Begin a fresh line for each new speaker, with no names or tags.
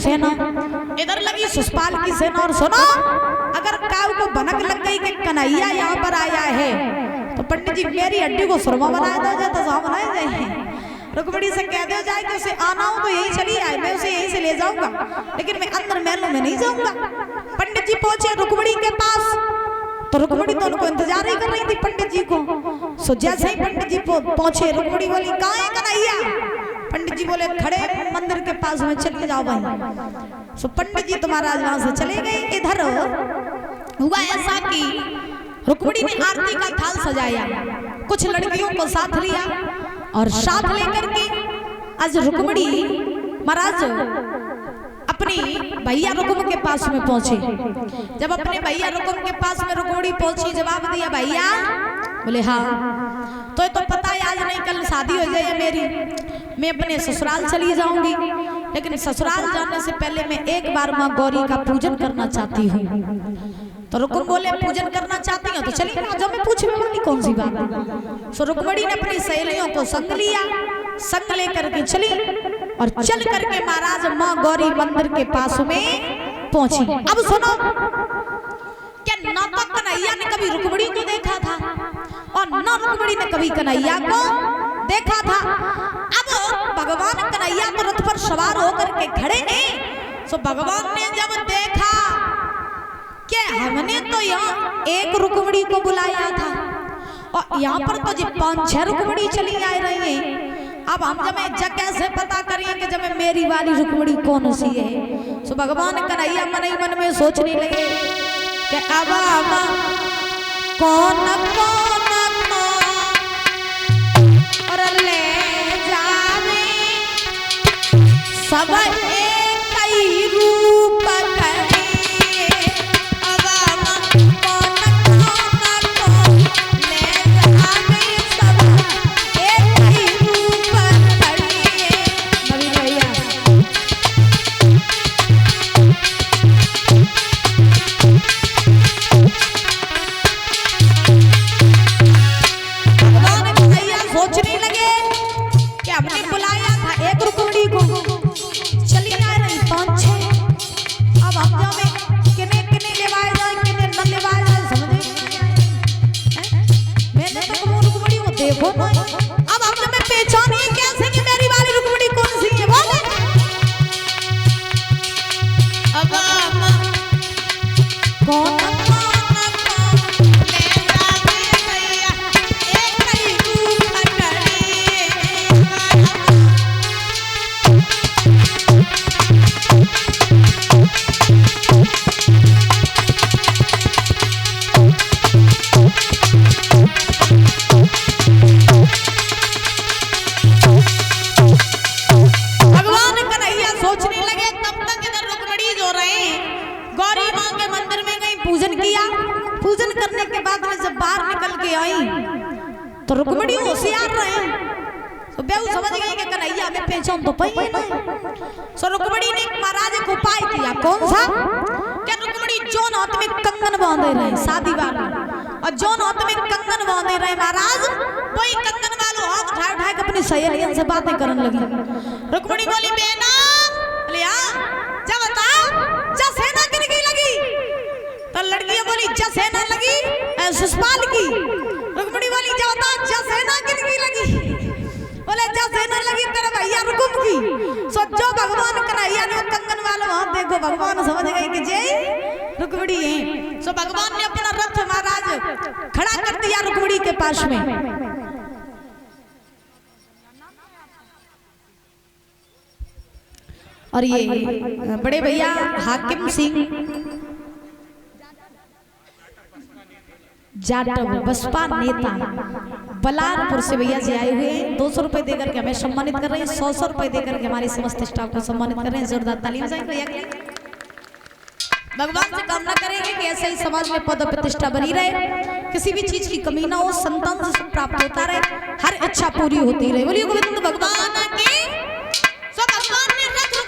सेना, इधर लगी सुषपाल की सेना। और सुनो, अगर काऊ को भनक लग गई कि कन्हैया यहाँ पर आया है तो पंडित जी मेरी हड्डी को सुरमा बनाया दो जाए तो वहां बनाए जाए। रुक्मणी से कह दो जाए कि उसे आना हो तो यही चली आए, मैं उसे यहीं से ले जाऊंगा, लेकिन मैं अंदर महलों में नहीं जाऊंगा। पंडित जी पहुंचे रुक्मणी के पास तो रुक्मणी तो उनको इंतजार ही कर रही थी पंडित जी को। सो जैसे ही पंडित जी पहुंचे रुक्मणी बोली कहाँ है कन्हैया? पंडित जी बोले खड़े मंदिर के पास में, चले जाओ भाई। सो पंडित जी तुम्हारा वहां से चले गए। इधर हुआ ऐसा कि रुक्मणी ने आरती का थाल सजाया, कुछ लड़कियों को साथ लिया और साथ लेकर के आज रुक्मणी महाराज अपनी भैया रुकुम के पास में पहुंचे। जब अपने भैया रुकुम के पास में रुक्मणी पहुंची, जवाब दिया भैया। बोले हाँ तो पता है आज नहीं कल शादी हो जाए मेरी, मैं अपने ससुराल चली जाऊंगी, लेकिन ससुराल जाने से पहले मैं एक बार माँ गौरी का पूजन करना चाहती हूँ। तो रुकुम बोले पूजन करना चाहती हो तो चलिए ना, जब मैं पूछने वाली कौन सी बात है। सो रुक्मणी ने अपनी सहेलियों को संग लिया, संग लेकर के चली और चल करके महाराज माँ गौरी मंदिर के पास में पहुंची। अब सुनो, क्या न तो कन्हैया ने कभी रुक्मणी को देखा था और न रुक्मणी ने कभी कन्हैया को देखा था। अब भगवान कन्हैया तो रथ पर सवार होकर के खड़े हैं। सो भगवान ने जब देखा कि हमने तो यहाँ एक रुक्मणी को बुलाया था और यहाँ पर तो जी 5-6 रुक्मणी चली आ रही है। अब हम जब कैसे पता करिए कि जब मेरी वाली रुक्मणी कौन सी है। सो भगवान कन्हैया मन ही मन में सोचने लगे कि अब कौन और ले जावे सब एक ही रूप करे। अब कौन ले जावे सब एक ही रूप करे। नवीन भैया सोचने लगे कि हमने बुलाया था एक रुक्मणी को, चली आ रही 5-6। अब हम जावे किने किने लेवाए जाए किने न लेवाए जाए समझे। मैंने तो रुक्मणी को देखो ना, अब हम जब पहचानिए कैसे कि मेरी वाली रुक्मणी कौन सी है बोले। अब कौन तो रुक्मणी होशियार रहे तो बेहू समझ गई कि कन्हैया में पहचान तो पाई नहीं। सो रुक्मणी ने महाराज को उपाय किया, कौन सा? क्या रुक्मणी जोन हाथ में कंगन बांधे रहे शादी वाला, और जोन हाथ में कंगन बांधे रहे महाराज वही कंगन वालों हाथ उठा उठा के अपनी सहेलियों से बातें करने लगी। रुक्मणी बोली बेना, बोले हाँ जा बता जा सेना किनकी लगी? तो लड़कियां बोली जा सेना लगी सुषपाल की। रुक्मणी वाली जाता जा सेना किनकी लगी? बोले जा सेना लगी तेरे भैया रुकुम की। सो जो भगवान कन्हैया ने कंगन वालों हाथ देखो भगवान समझ गए कि जय रुक्मणी है। सो भगवान ने अपना रथ महाराज खड़ा कर दिया रुक्मणी के पास में। और ये बड़े भैया हाकिम सिंह जाटव बसपा नेता बलारपुर से भैया जी आए हुए हैं। 200 रुपए देकर के हमें सम्मानित कर रहे हैं, 100 रुपए देकर के हमारे समस्त स्टाफ को सम्मानित कर रहे हैं। जोरदार ताली बजाएं भैया के। भगवान से कामना करेंगे कि ऐसे ही समाज में पद प्रतिष्ठा बनी रहे, किसी भी चीज की कमी ना हो, संतान से प्राप्त होता रहे, हर इच्छा पूरी होती रहे। बोलिए गोविंद भगवान की। सब भगवान